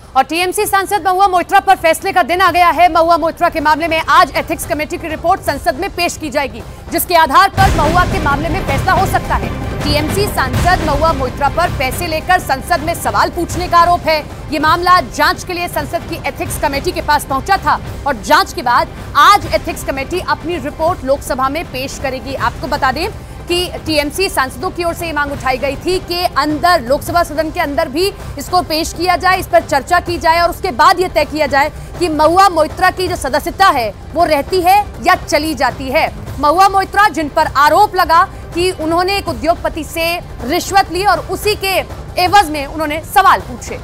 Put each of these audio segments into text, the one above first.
और टीएमसी सांसद महुआ मोइत्रा पर फैसले का दिन आ गया है। महुआ मोइत्रा के मामले में आज एथिक्स कमेटी की रिपोर्ट संसद में पेश की जाएगी, जिसके आधार पर महुआ के मामले में फैसला हो सकता है। टीएमसी सांसद महुआ मोइत्रा पर पैसे लेकर संसद में सवाल पूछने का आरोप है। ये मामला जांच के लिए संसद की एथिक्स कमेटी के पास पहुंचा था और जांच के बाद आज एथिक्स कमेटी अपनी रिपोर्ट लोकसभा में पेश करेगी। आपको बता दें कि टीएमसी सांसदों की ओर से ये मांग उठाई गई थी कि अंदर लोकसभा सदन के अंदर भी इसको पेश किया जाए, इस पर चर्चा की जाए और उसके बाद ये तय किया जाए कि महुआ मोइत्रा की जो सदस्यता है वो रहती है या चली जाती है। महुआ मोइत्रा, जिन पर आरोप लगा कि उन्होंने एक उद्योगपति से रिश्वत ली और उसी के एवज में उन्होंने सवाल पूछे।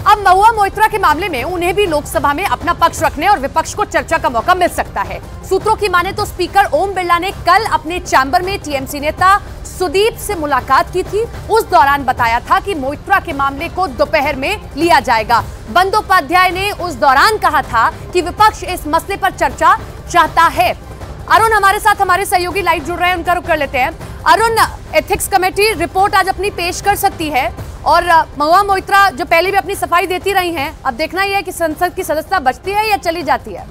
अब महुआ मोइत्रा के मामले में उन्हें भी लोकसभा में अपना पक्ष रखने और विपक्ष को चर्चा का मौका मिल सकता है। सूत्रों की माने तो स्पीकर ओम बिरला ने कल अपने चैम्बर में टीएमसी नेता सुदीप से मुलाकात की थी। उस दौरान बताया था कि मोइत्रा के मामले को दोपहर में लिया जाएगा। बंदोपाध्याय ने उस दौरान कहा था कि विपक्ष इस मसले पर चर्चा चाहता है। अरुण हमारे साथ, हमारे सहयोगी लाइव जुड़ रहे हैं, उनका रुख कर लेते हैं। अरुण, एथिक्स कमेटी रिपोर्ट आज अपनी पेश कर सकती है और महुआ मोइत्रा जो पहले भी अपनी सफाई देती रही हैं, अब देखना यह है कि संसद की सदस्यता बचती है या चली जाती है।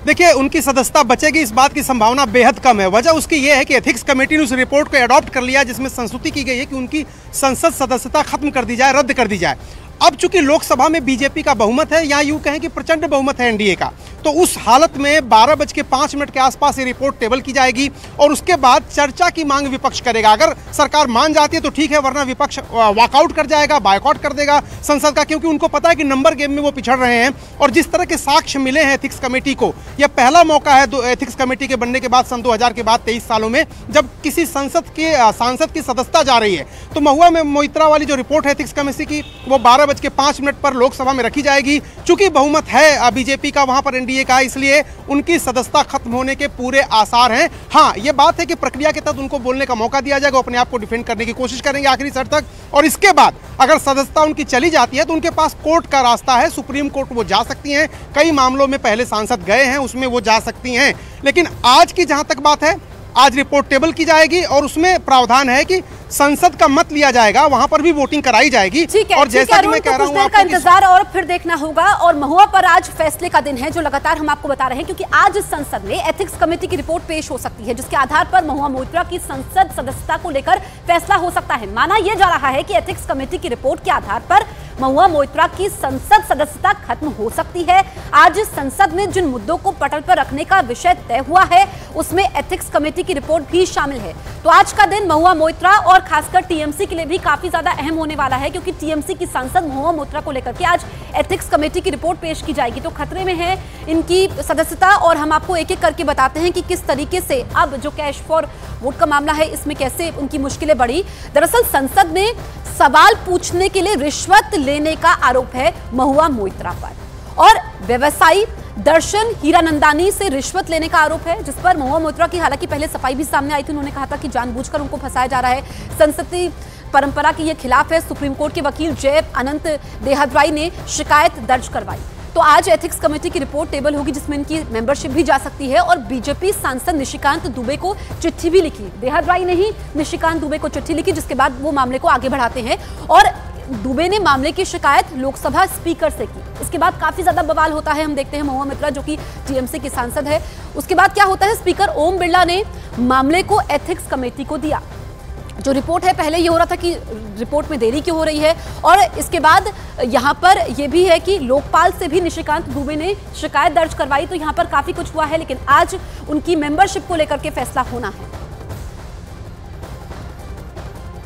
देखिए, उनकी सदस्यता बचेगी, इस बात की संभावना बेहद कम है। वजह उसकी यह है कि एथिक्स कमेटी ने उस रिपोर्ट को अडॉप्ट कर लिया जिसमें संस्तुति की गई है कि उनकी संसद सदस्यता खत्म कर दी जाए, रद्द कर दी जाए। अब चूंकि लोकसभा में बीजेपी का बहुमत है, या यूं कहें कि प्रचंड बहुमत है एनडीए का, तो उस हालत में 12:05 के आसपास ये रिपोर्ट टेबल की जाएगी और उसके बाद चर्चा की मांग विपक्ष करेगा। अगर सरकार मान जाती है तो ठीक है, वरना विपक्ष वॉकआउट कर जाएगा, बायकॉट कर देगा संसद का, क्योंकि उनको पता है कि नंबर गेम में वो पिछड़ रहे हैं। और जिस तरह के साक्ष्य मिले हैं एथिक्स कमेटी को, यह पहला मौका है एथिक्स कमेटी के बनने के बाद सन 2000 के बाद 23 सालों में जब किसी सांसद की सदस्यता जा रही है। तो महुआ में मोइत्रा वाली जो रिपोर्ट है एथिक्स कमेटी की, वो 12:05 पर लोकसभा में रखी जाएगी। चूंकि बहुमत है बीजेपी का, वहां पर एनडीए का, इसलिए उनकी सदस्यता खत्म होने के पूरे आसार हैं। हाँ, यह बात है कि प्रक्रिया के तहत उनको बोलने का मौका दिया जाएगा, अपने आप को डिफेंड करने की कोशिश करेंगे आखिरी सर तक। और इसके बाद अगर सदस्यता उनकी चली जाती है तो उनके पास कोर्ट का रास्ता है, सुप्रीम कोर्ट वो जा सकती हैं। कई मामलों में पहले सांसद गए हैं, उसमें वो जा सकती हैं। लेकिन आज की जहां तक बात है, आज रिपोर्ट टेबल की जाएगी और उसमें प्रावधान है कि संसद का मत लिया जाएगा, वहां पर भी वोटिंग कराई जाएगी। और जैसा कि मैं कह रहा हूं, का इंतजार और फिर देखना होगा। और महुआ पर आज फैसले का दिन है, जो लगातार हम आपको बता रहे हैं, क्योंकि आज संसद में एथिक्स कमेटी की रिपोर्ट पेश हो सकती है, जिसके आधार पर महुआ मोइत्रा की संसद सदस्यता को लेकर फैसला हो सकता है। माना यह जा रहा है कि एथिक्स कमेटी की रिपोर्ट के आधार पर महुआ मोइत्रा की संसद सदस्यता खत्म हो सकती है। आज संसद में जिन मुद्दों को पटल पर रखने का विषय तय हुआ है, उसमें एथिक्स कमेटी की रिपोर्ट भी शामिल है। तो आज का दिन महुआ मोइत्रा और खासकर टीएमसी के लिए भी काफी ज्यादा अहम होने वाला है, क्योंकि टीएमसी की सांसद महुआ मोइत्रा को लेकर के आज एथिक्स कमेटी की रिपोर्ट पेश की जाएगी। तो खतरे में है इनकी सदस्यता, और हम आपको एक एक करके बताते हैं कि किस तरीके से अब जो कैश फॉर वोट का मामला है, इसमें कैसे उनकी मुश्किलें बढ़ी। दरअसल संसद में सवाल पूछने के लिए रिश्वत लेने का आरोप है महुआ मोइत्रा पर, और व्यवसायी दर्शन हीरानंदानी से रिश्वत लेने का आरोप है, जिस पर महुआ मोइत्रा की हालांकि पहले सफाई भी सामने आई थी। उन्होंने कहा था कि जानबूझकर उनको फंसाया जा रहा है, संसदीय परंपरा के ये खिलाफ है। सुप्रीम कोर्ट के वकील जय अनंत देहाद्वाई ने शिकायत दर्ज करवाई। तो आज एथिक्स कमेटी की रिपोर्ट टेबल होगी, जिसमें इनकी मेंबरशिप भी जा सकती है। और बीजेपी सांसद निशिकांत दुबे को चिट्ठी भी लिखी, देहाद्वाई ने ही निशिकांत दुबे को चिट्ठी लिखी, जिसके बाद वो मामले को आगे बढ़ाते हैं। और दुबे ने मामले की शिकायत लोकसभा स्पीकर से की। इसके बाद काफी ज्यादा बवाल होता है। हम देखते हैं महुआ मोइत्रा जो कि टीएमसी की सांसद है, उसके बाद क्या होता है, स्पीकर ओम बिरला ने मामले को एथिक्स कमेटी को दिया। जो रिपोर्ट है, पहले ये हो रहा था कि रिपोर्ट में देरी क्यों हो रही है, और इसके बाद यहाँ पर यह भी है कि लोकपाल से भी निशिकांत दुबे ने शिकायत दर्ज करवाई। तो यहाँ पर काफी कुछ हुआ है, लेकिन आज उनकी मेंबरशिप को लेकर के फैसला होना है।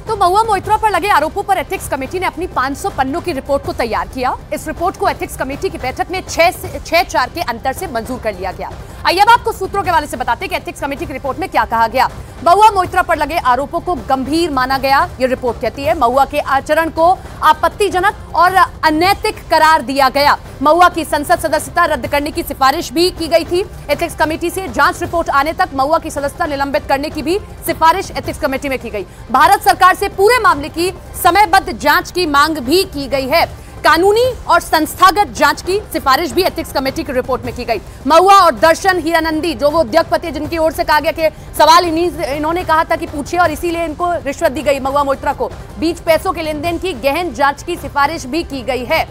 तो महुआ मोइत्रा पर लगे आरोपों पर एथिक्स कमेटी ने अपनी 500 पन्नों की रिपोर्ट को तैयार किया। इस रिपोर्ट को एथिक्स कमेटी की बैठक में 6-4 के अंतर से मंजूर कर लिया गया। आइए अब आपको सूत्रों के हवाले से बताते हैं कि एथिक्स कमेटी की रिपोर्ट में क्या कहा गया। महुआ मोइत्रा पर लगे आरोपों को गंभीर माना गया। ये रिपोर्ट कहती है महुआ के आचरण को आपत्तिजनक और अनैतिक करार दिया गया। महुआ की संसद सदस्यता रद्द करने की सिफारिश भी की गई थी। एथिक्स कमेटी से जांच रिपोर्ट आने तक महुआ की सदस्यता निलंबित करने की भी सिफारिश एथिक्स कमेटी में की गई। भारत सरकार से पूरे मामले की समयबद्ध जांच की मांग भी की गई है। कानूनी और संस्थागत जांच की सिफारिश भी एथिक्स कमेटी की रिपोर्ट में की गई। महुआ और दर्शन हीरानंदी जो वो उद्योगपति जिनकी ओर से कहा गया कि सवाल इन्होंने कहा था कि पूछिए और इसीलिए इनको रिश्वत दी गई, महुआ मोइत्रा को बीच पैसों के लेन देन की गहन जांच की सिफारिश भी की गई है।